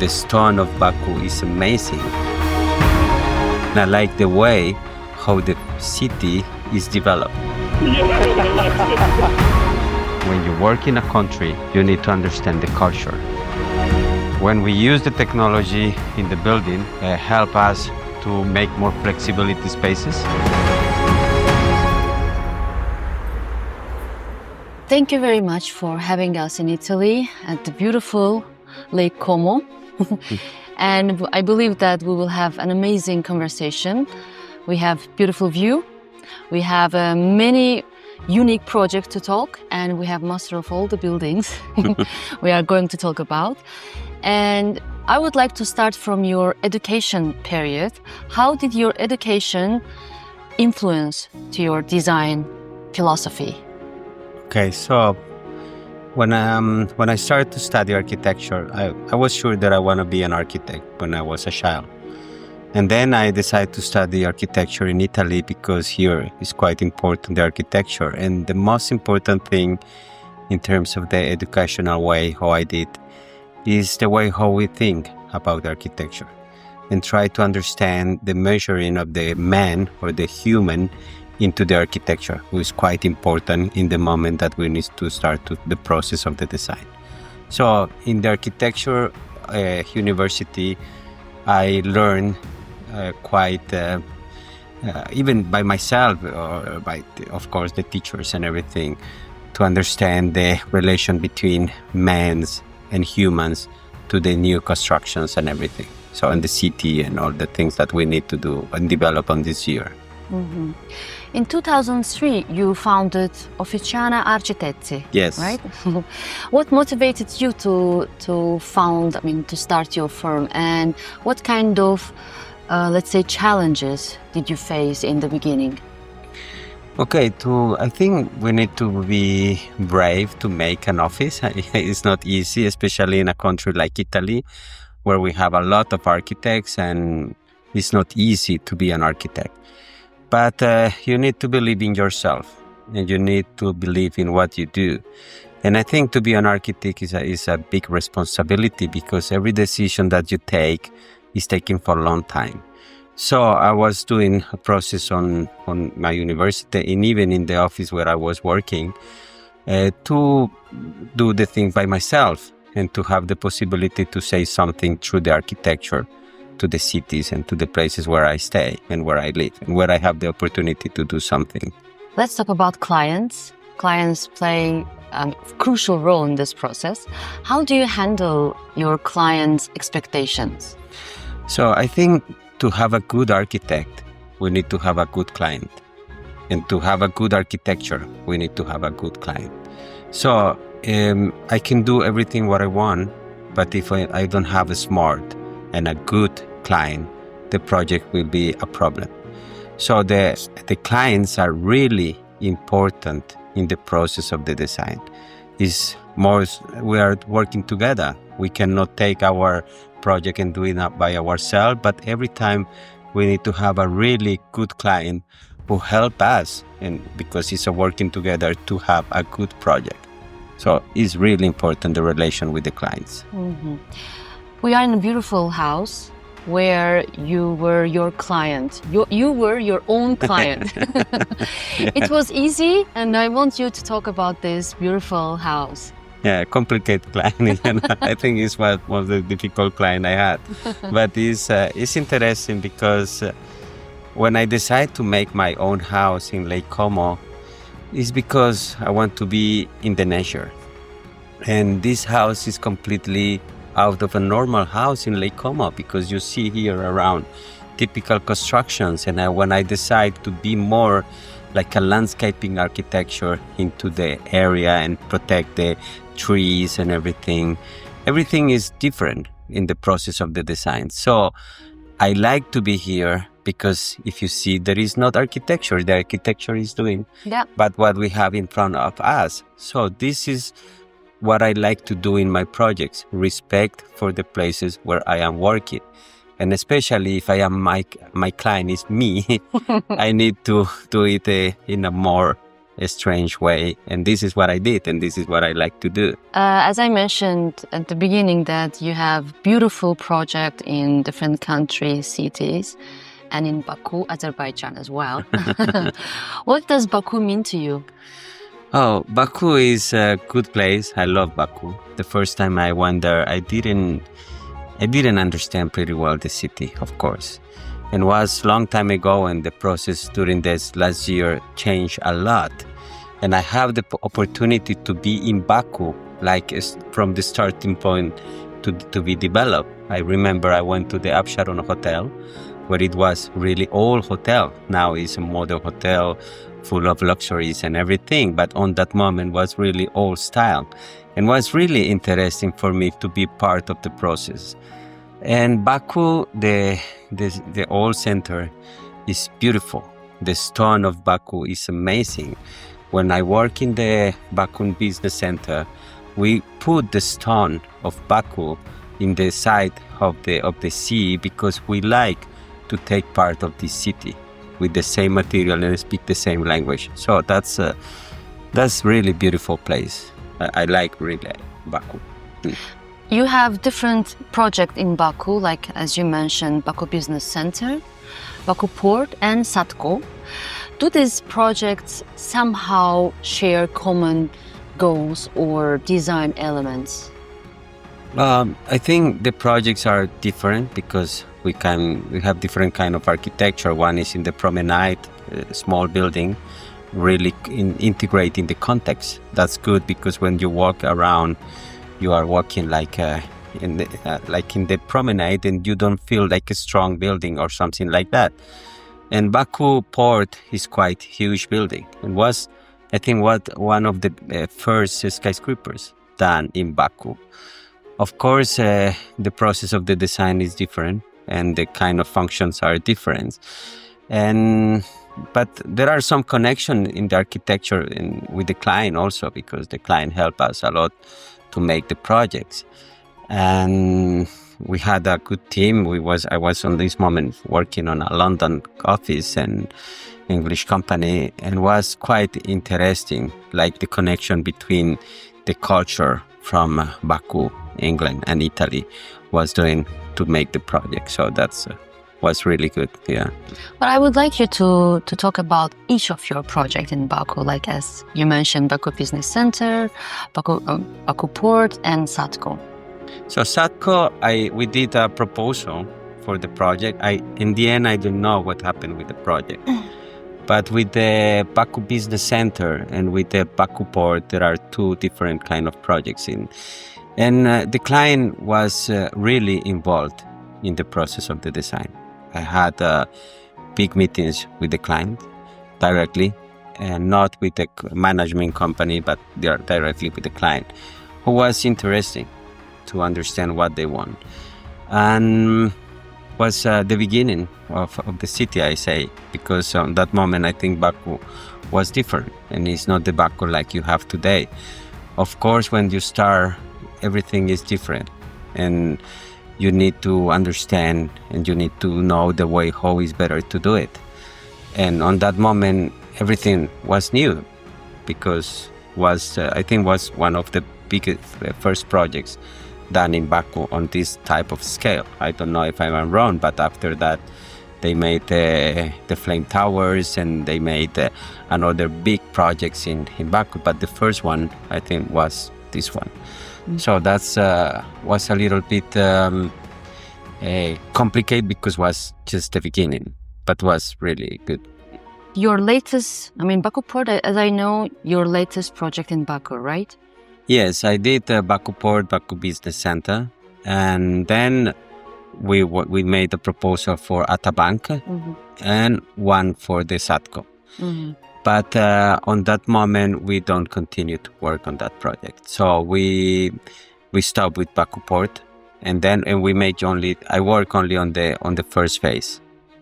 the stone of Baku is amazing. And I like the way how the city is developed. When you work in a country, you need to understand the culture. When we use the technology in the building, help us to make more flexibility spaces. Thank you very much for having us in Italy at the beautiful Lake Como. And I believe that we will have an amazing conversation. We have beautiful view. We have many unique projects to talk, and we have master of all the buildings we are going to talk about. And I would like to start from your education period. How did your education influence to your design philosophy? Okay, so when I started to study architecture, I was sure that I want to be an architect when I was a child. And then I decided to study architecture in Italy because here is quite important, the architecture. And the most important thing in terms of the educational way, how I did, is the way how we think about architecture and try to understand the measuring of the man or the human into the architecture, which is quite important in the moment that we need to start the process of the design. So in the architecture university, I learned quite, even by myself, or by, of course, the teachers and everything, to understand the relation between mans and humans to the new constructions and everything. So in the city and all the things that we need to do and develop on this year. Mm-hmm. In 2003, you founded Officina Architetti, yes, right? What motivated you to found, to start your firm, and what kind of, let's say, challenges did you face in the beginning? Okay, I think we need to be brave to make an office. It's not easy, especially in a country like Italy, where we have a lot of architects, and it's not easy to be an architect. But you need to believe in yourself, and you need to believe in what you do. And I think to be an architect is a big responsibility, because every decision that you take is taken for a long time. So I was doing a process on my university, and even in the office where I was working, to do the thing by myself and to have the possibility to say something through the architecture to the cities and to the places where I stay and where I live and where I have the opportunity to do something. Let's talk about clients. Clients play a crucial role in this process. How do you handle your clients' expectations? So I think to have a good architect, we need to have a good client. And to have a good architecture, we need to have a good client. So I can do everything what I want, but if I don't have a smart and a good client, the project will be a problem. So the clients are really important in the process of the design. We are working together. We cannot take our project and do it by ourselves, but every time we need to have a really good client who help us, and because it's a working together to have a good project. So it's really important, the relation with the clients. Mm-hmm. We are in a beautiful house where you were your client. You were your own client. It was easy, and I want you to talk about this beautiful house. Yeah, complicated client. I think it's one of the difficult client I had. But it's interesting because when I decided to make my own house in Lake Como, it's because I want to be in the nature. And this house is completely out of a normal house in Lake Como, because you see here around typical constructions. And when I decide to be more like a landscaping architecture into the area and protect the trees and everything is different in the process of the design. So I like to be here because if you see, there is not architecture, the architecture is doing, but what we have in front of us. So this is what I like to do in my projects, respect for the places where I am working. And especially if I am my client is me, I need to do it in a more a strange way. And this is what I did, and this is what I like to do. As I mentioned at the beginning, that you have beautiful project in different countries, cities, and in Baku, Azerbaijan as well. What does Baku mean to you? Oh, Baku is a good place. I love Baku. The first time I went there, I didn't understand pretty well the city, of course. And was long time ago, and the process during this last year changed a lot. And I have the opportunity to be in Baku, like from the starting point to be developed. I remember I went to the Absharon Hotel, where it was really old hotel. Now it's a modern hotel, full of luxuries and everything. But on that moment was really old style, and was really interesting for me to be part of the process. And Baku, the old center is beautiful. The stone of Baku is amazing. When I work in the Baku Business Center, we put the stone of Baku in the side of the sea because we like to take part of this city with the same material and speak the same language. So that's really beautiful place. I like really Baku. You have different projects in Baku, like as you mentioned, Baku Business Center, Baku Port, and Satko. Do these projects somehow share common goals or design elements? I think the projects are different because we have different kind of architecture. One is in the promenade, small building, really integrating the context. That's good because when you walk around, you are walking like in the promenade, and you don't feel like a strong building or something like that. And Baku Port is quite huge building, and was, I think, one of the first skyscrapers done in Baku. Of course, the process of the design is different, and the kind of functions are different. But there are some connection in the architecture with the client also, because the client helped us a lot to make the projects. And we had a good team. I was on this moment working on a London office and English company, and was quite interesting, like the connection between the culture from Baku, England, and Italy was doing to make the project. So that's was really good. Yeah. But I would like you to talk about each of your projects in Baku, like as you mentioned, Baku Business Center, Baku Port, and Satko. So Satko, we did a proposal for the project. In the end, I don't know what happened with the project. But with the Baku Business Center and with the Baku Port, there are two different kind of projects in. And the client was really involved in the process of the design. I had big meetings with the client directly, and not with the management company, but directly with the client, who was interesting to understand what they want. And was the beginning of the city, I say, because on that moment I think Baku was different, and it's not the Baku like you have today. Of course, when you start, everything is different, and you need to understand, and you need to know the way how is better to do it. And on that moment, everything was new, because I think was one of the biggest first projects done in Baku on this type of scale. I don't know if I'm wrong, but after that, they made the Flame Towers, and they made another big projects in Baku. But the first one, I think, was this one. So that's was a little bit complicated because was just the beginning, but was really good. Your latest, Baku Port, as I know, your latest project in Baku, right? Yes, I did Baku Port, Baku Business Center, and then we made a proposal for Atabank and one for the Satko. Mm-hmm. But on that moment, we don't continue to work on that project. So we stopped with Baku Port, and we make I work only on the first phase,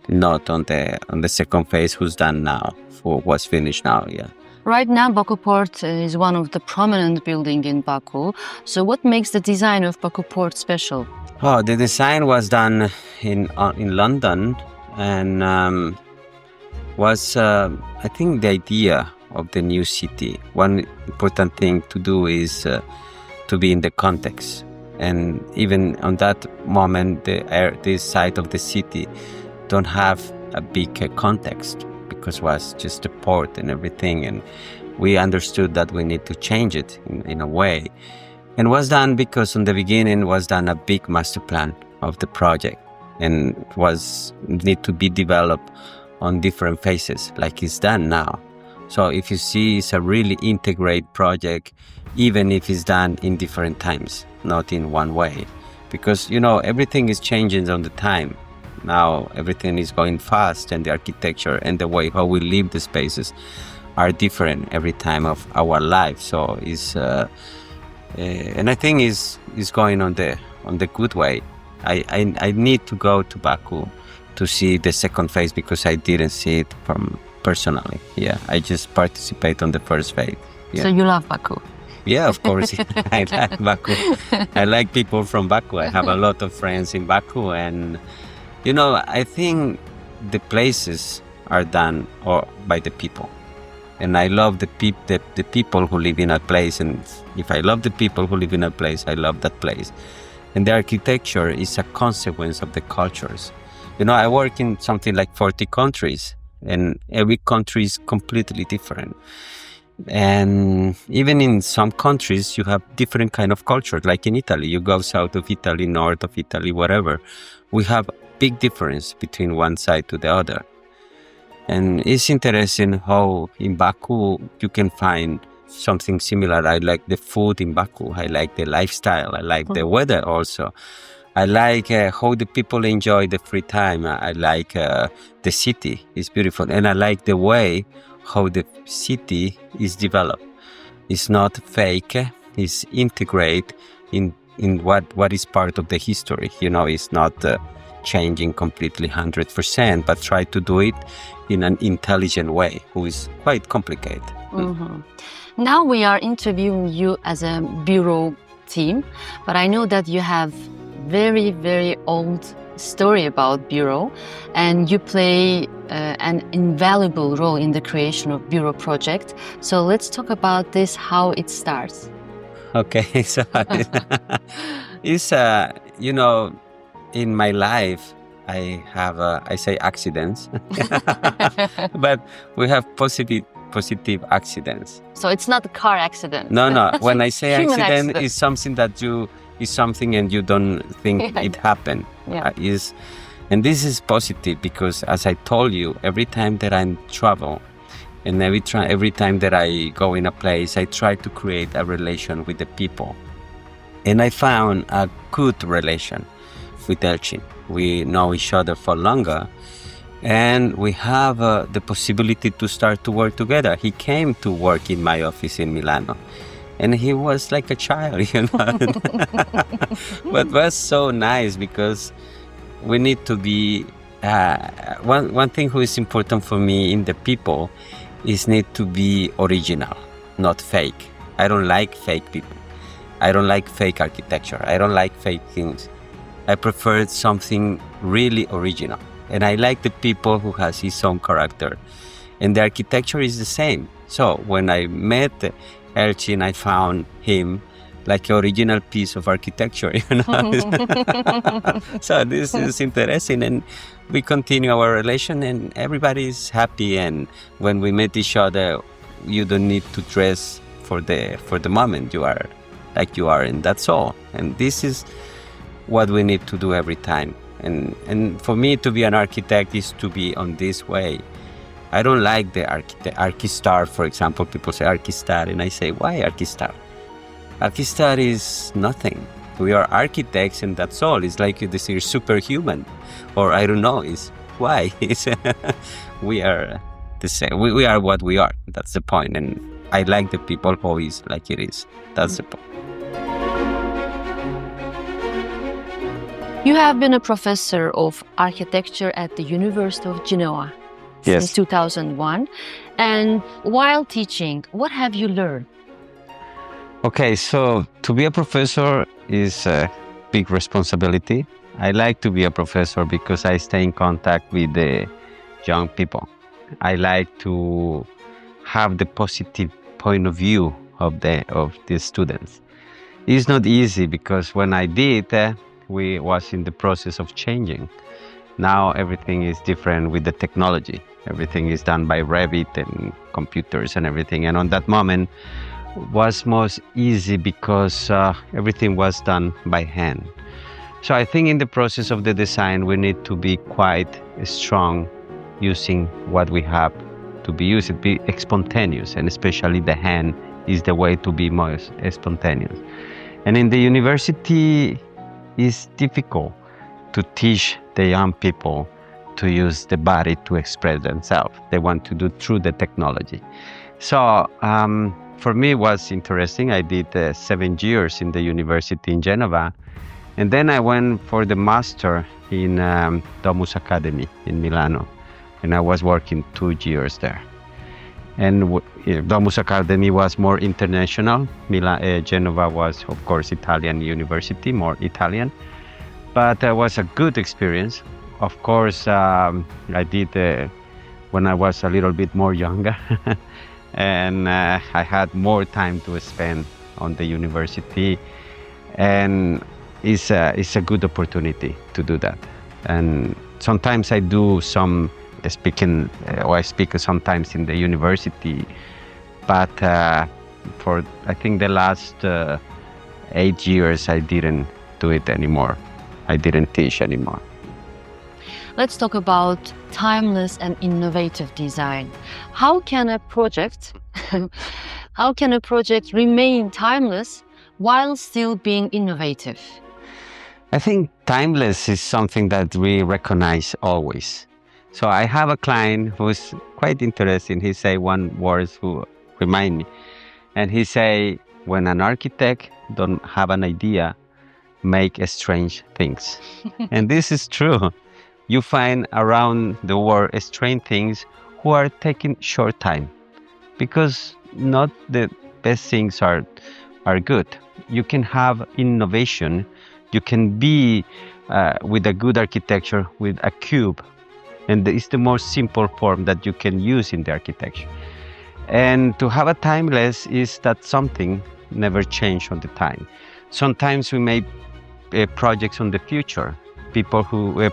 not on the second phase, who's done now, was finished now. Yeah. Right now, Baku Port is one of the prominent buildings in Baku. So what makes the design of Baku Port special? Oh, the design was done in London, and was I think the idea of the new city, one important thing to do is to be in the context. And even on that moment, this side of the city don't have a big context because it was just a port and everything. And we understood that we need to change it in a way. And was done because in the beginning was done a big master plan of the project and was need to be developed on different phases like it's done now. So if you see, it's a really integrated project, even if it's done in different times, not in one way. Because, you know, everything is changing on the time. Now everything is going fast, and the architecture and the way how we live the spaces are different every time of our life. So it's and I think is going on the good way. I need to go to Baku to see the second phase because I didn't see it from personally. Yeah, I just participate on the first phase. Yeah. So you love Baku? Yeah, of course. I like Baku. I like people from Baku. I have a lot of friends in Baku, and you know, I think the places are done by the people. And I love the people who live in a place. And if I love the people who live in a place, I love that place. And the architecture is a consequence of the cultures. You know, I work in something like 40 countries, and every country is completely different. And even in some countries, you have different kind of culture. Like in Italy, you go south of Italy, north of Italy, whatever. We have big difference between one side to the other. And it's interesting how in Baku you can find something similar. I like the food in Baku. I like the lifestyle. I like the weather also. I like how the people enjoy the free time. I like the city. It's beautiful. And I like the way how the city is developed. It's not fake. It's integrated in what is part of the history. You know, it's not changing completely 100%, but try to do it in an intelligent way, who is quite complicated. Mm-hmm. Now we are interviewing you as a bureau team, but I know that you have very, very old story about bureau, and you play an invaluable role in the creation of bureau project. So let's talk about this, how it starts. Okay, so it's you know, in my life I have I say accidents, but we have positive accidents. So it's not a car accident. No. When I say accident, accident, it's something that is something and you don't think it happened. Yeah. And this is positive because, as I told you, every time that I travel and every time that I go in a place, I try to create a relation with the people. And I found a good relation with Elchin. We know each other for longer, and we have the possibility to start to work together. He came to work in my office in Milano, and he was like a child, you know. But it was so nice because we need to be one thing who is important for me in the people is need to be original, not fake. I don't like fake people. I don't like fake architecture. I don't like fake things. I prefer something really original. And I like the people who has his own character. And the architecture is the same. So when I met Elchin, I found him like an original piece of architecture, you know. So this is interesting, and we continue our relation, and everybody is happy. And when we meet each other, you don't need to dress for the moment. You are like you are, and that's all. And this is what we need to do every time. And for me to be an architect is to be on this way. I don't like the Archistar, for example. People say Archistar, and I say, why Archistar? Archistar is nothing. We are architects, and that's all. It's like this is superhuman, or I don't know. It's why? We are the same. We are what we are. That's the point. And I like the people who is like it is. That's the point. You have been a professor of architecture at the University of Genoa since 2001. And while teaching, what have you learned? Okay, so to be a professor is a big responsibility. I like to be a professor because I stay in contact with the young people. I like to have the positive point of view of the students. It's not easy because when I did, we was in the process of changing. Now everything is different with the technology. Everything is done by Revit and computers and everything. And on that moment was most easy because everything was done by hand. So I think in the process of the design, we need to be quite strong using what we have to be used, be spontaneous, and especially the hand is the way to be most spontaneous. And in the university, it's difficult to teach the young people to use the body to express themselves. They want to do through the technology. So for me, it was interesting. I did 7 years in the university in Genova. And then I went for the master in Domus Academy in Milano. And I was working 2 years there. And Domus Academy was more international. Genova was, of course, Italian university, more Italian. But it was a good experience. Of course, I did when I was a little bit more younger. And I had more time to spend on the university. And it's a good opportunity to do that. And sometimes I do some speaking, or I speak sometimes in the university, but for I think the last 8 years I didn't do it anymore. I didn't teach anymore. Let's talk about timeless and innovative design. How can a project remain timeless while still being innovative? I think timeless is something that we recognize always. So I have a client who's quite interesting. He say one word who remind me, and he say, when an architect don't have an idea, make strange things. And this is true. You find around the world strange things who are taking short time, because not the best things are good. You can have innovation. You can be with a good architecture with a cube, and it's the most simple form that you can use in the architecture. And to have a timeless is that something never change on the time. Sometimes we make projects on the future,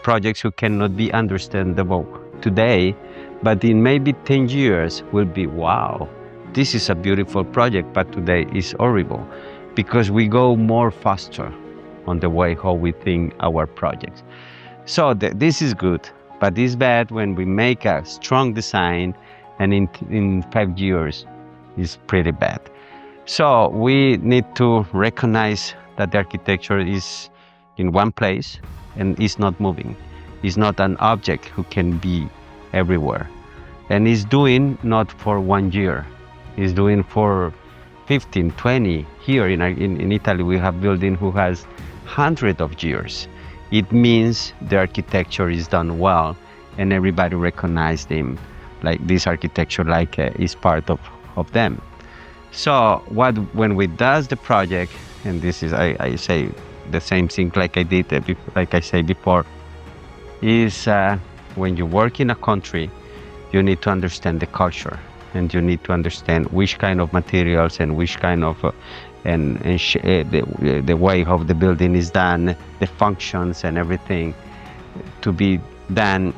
projects who cannot be understandable today, but in maybe 10 years will be, wow, this is a beautiful project, but today is horrible, because we go more faster on the way how we think our projects. So this is good, but it's bad when we make a strong design and in 5 years it's pretty bad. So we need to recognize that the architecture is in one place and is not moving. It's not an object who can be everywhere. And it's doing not for 1 year. It's doing for 15, 20. Here in Italy, we have building who has hundreds of years. It means the architecture is done well and everybody recognizes them, like this architecture is part of them. So when we does the project, and this is, I say the same thing like I did, like I said before, is when you work in a country, you need to understand the culture, and you need to understand which kind of materials and which kind of the way how the building is done, the functions and everything to be done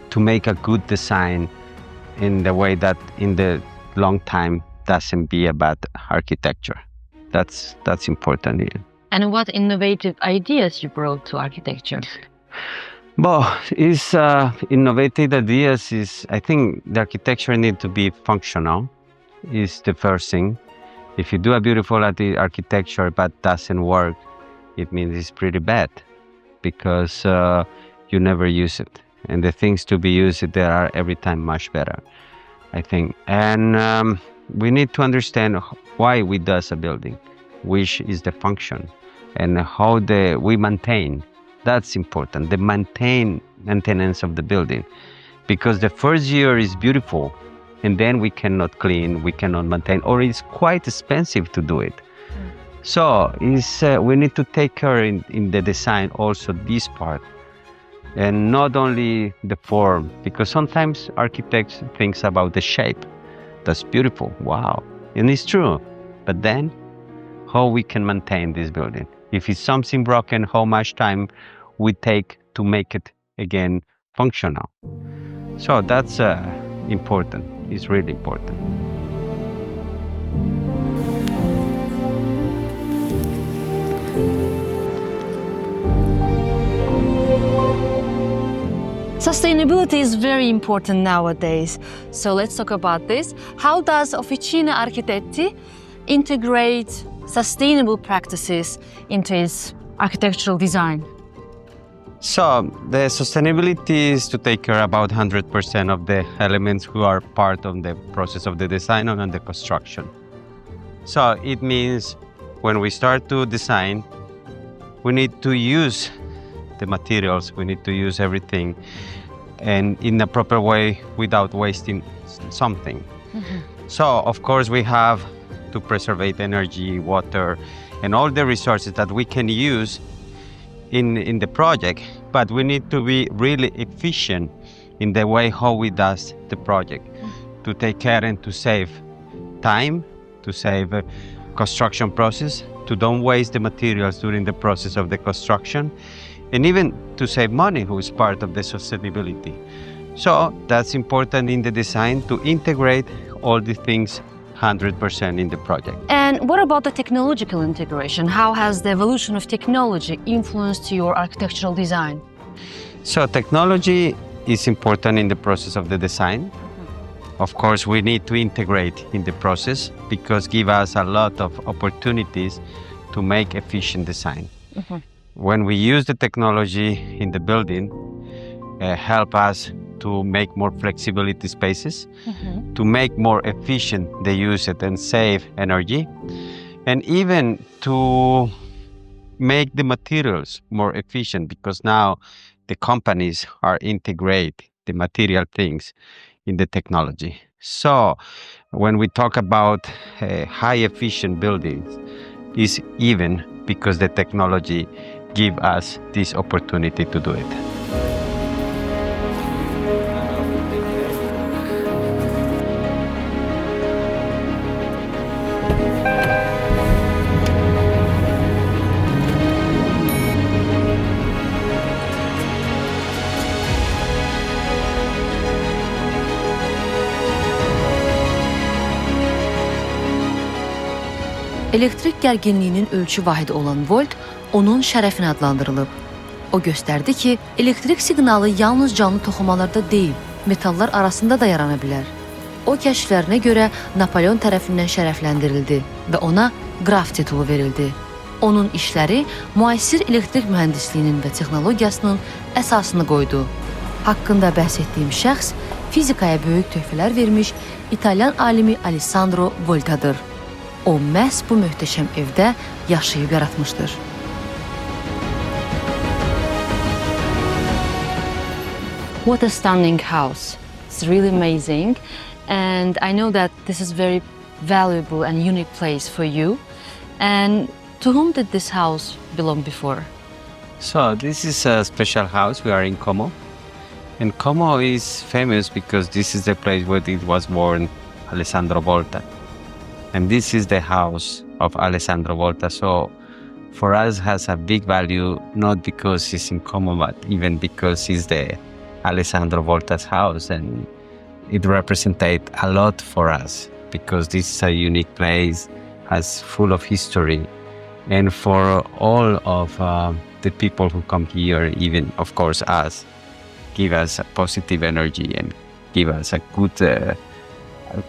to make a good design in the way that in the long time doesn't be a bad architecture. That's important here. And what innovative ideas you brought to architecture? Well, innovative ideas is, I think the architecture need to be functional, is the first thing. If you do a beautiful architecture but doesn't work, it means it's pretty bad, because you never use it. And the things to be used, they are every time much better, I think. And we need to understand why we does a building, which is the function, and how we maintain. That's important, the maintenance of the building. Because the first year is beautiful, and then we cannot clean, we cannot maintain, or it's quite expensive to do it. So we need to take care in the design also this part, and not only the form, because sometimes architects think about the shape, that's beautiful, wow. And it's true. But then, how we can maintain this building? If it's something broken, how much time we take to make it again functional? So that's important. It's really important. Sustainability is very important nowadays. So let's talk about this. How does Officina Architetti integrate sustainable practices into its architectural design? So the sustainability is to take care about 100% of the elements who are part of the process of the design and the construction. So it means when we start to design, we need to use the materials, we need to use everything and in a proper way without wasting something. So of course we have to preserve energy, water, and all the resources that we can use in the project, but we need to be really efficient in the way how we does the project to take care and to save time, to save construction process, to don't waste the materials during the process of the construction, and even to save money, who is part of the sustainability. So that's important in the design to integrate all the things 100% in the project. And what about the technological integration? How has the evolution of technology influenced your architectural design? So technology is important in the process of the design. Of course, we need to integrate in the process because give us a lot of opportunities to make efficient design. When we use the technology in the building, help us to make more flexibility spaces, to make more efficient the use it and save energy, and even to make the materials more efficient because now the companies are integrate the material things in the technology. So when we talk about high efficient buildings, is even because the technology give us this opportunity to do it. Elektrik gərginliyinin ölçü vahidi olan volt onun şərəfinə adlandırılıb. O göstərdi ki, elektrik siqnalı yalnız canlı toxumalarda deyil, metallar arasında da yarana bilər. O kəşflərinə görə Napoleon tərəfindən şərəfləndirildi və ona qraf titulu verildi. Onun işləri müasir elektrik mühəndisliyinin və texnologiyasının əsasını qoydu. Haqqında bəhs etdiyim şəxs fizikaya böyük töhfələr vermiş İtalyan alimi Alessandro Volta'dır. O məhz bu möhtəşəm evdə yaşayıb yaratmışdır. What a stunning house. It's really amazing. And I know that this is very valuable and unique place for you. And to whom did this house belong before? So this is a special house. We are in Como. And Como is famous because this is the place where it was born Alessandro Volta. And this is the house of Alessandro Volta. So for us has a big value, not because it's in Como, but even because it's the Alessandro Volta's house. And it represents a lot for us because this is a unique place, has full of history. And for all of the people who come here, even of course us, give us a positive energy and give us a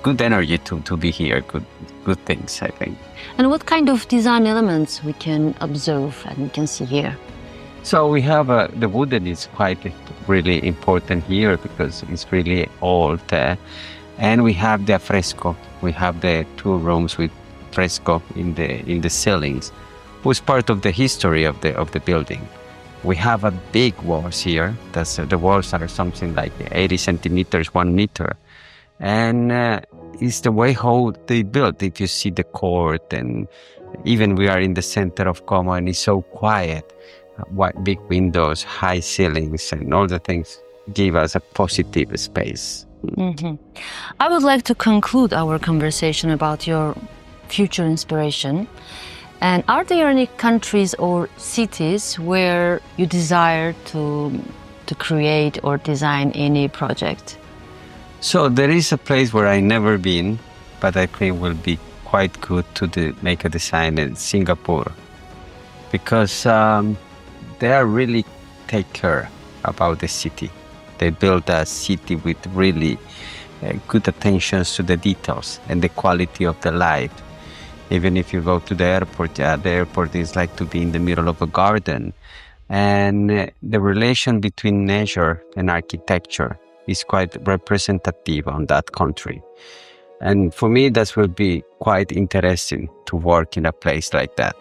good energy to be here, good things, I think. And what kind of design elements we can observe and we can see here? So we have the wooden is quite really important here because it's really old. And we have the fresco. We have the 2 rooms with fresco in the ceilings, which is part of the history of the building. We have a big walls here. The walls are something like 80 centimeters, 1 meter. And it's the way how they built. If you see the court, and even we are in the center of Como, and it's so quiet, big windows, high ceilings, and all the things give us a positive space. I would like to conclude our conversation about your future inspiration. And are there any countries or cities where you desire to create or design any project? So there is a place where I never been, but I think will be quite good to make a design in Singapore, because they are really take care about the city. They build a city with really good attention to the details and the quality of the life. Even if you go to the airport is like to be in the middle of a garden. And the relation between nature and architecture is quite representative on that country. And for me, that will be quite interesting to work in a place like that.